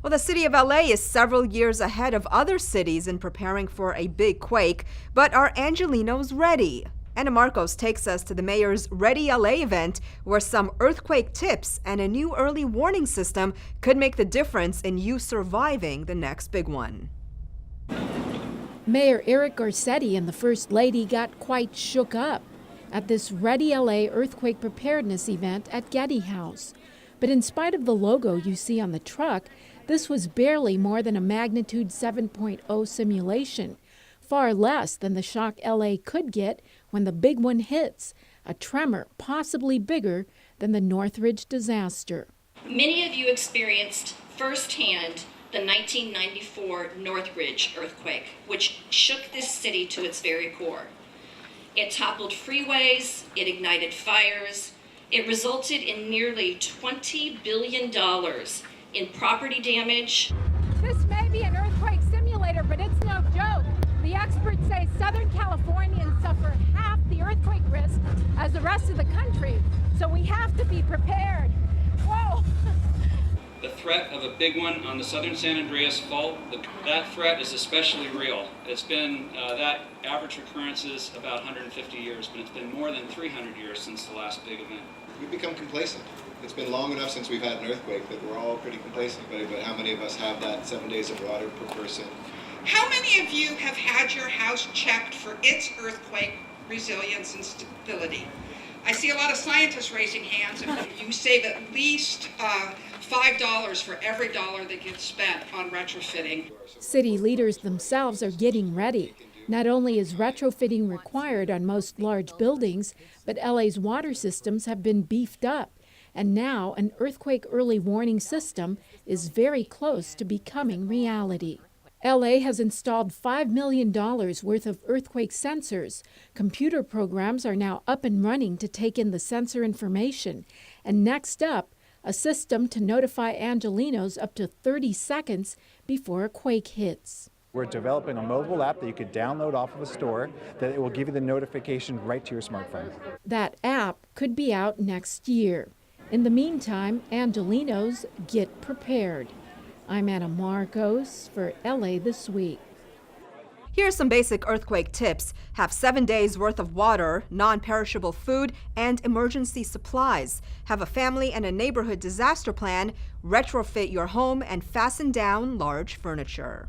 Well, the city of LA is several years ahead of other cities in preparing for a big quake, but are Angelenos ready? Anna Marcos takes us to the mayor's Ready LA event, where some earthquake tips and a new early warning system could make the difference in you surviving the next big one. Mayor Eric Garcetti and the First Lady got quite shook up at this Ready LA earthquake preparedness event at Getty House. But in spite of the logo you see on the truck, this was barely more than a magnitude 7.0 simulation, far less than the shock LA could get when the big one hits, a tremor possibly bigger than the Northridge disaster. Many of you experienced firsthand the 1994 Northridge earthquake, which shook this city to its very core. It toppled freeways, it ignited fires, it resulted in nearly $20 billion in property damage. This may be an earthquake simulator, but it's no joke. The experts say Southern Californians suffer half the earthquake risk as the rest of the country, so we have to be prepared. Whoa! The threat of a big one on the southern San Andreas Fault, that threat is especially real. It's been, that average occurrence is about 150 years, but it's been more than 300 years since the last big event. We've become complacent. It's been long enough since we've had an earthquake that we're all pretty complacent, but how many of us have that 7 days of water per person? How many of you have had your house checked for its earthquake resilience and stability? I see a lot of scientists raising hands, and you save at least $5 for every dollar that gets spent on retrofitting. City leaders themselves are getting ready. Not only is retrofitting required on most large buildings, but LA's water systems have been beefed up. And now an earthquake early warning system is very close to becoming reality. LA has installed $5 million worth of earthquake sensors. Computer programs are now up and running to take in the sensor information. And next up, a system to notify Angelenos up to 30 seconds before a quake hits. We're developing a mobile app that you could download off of a store that it will give you the notification right to your smartphone. That app could be out next year. In the meantime, Angelenos get prepared. I'm Anna Marcos for LA This Week. Here's some basic earthquake tips. Have 7 days worth of water, non-perishable food, and emergency supplies. Have a family and a neighborhood disaster plan. Retrofit your home and fasten down large furniture.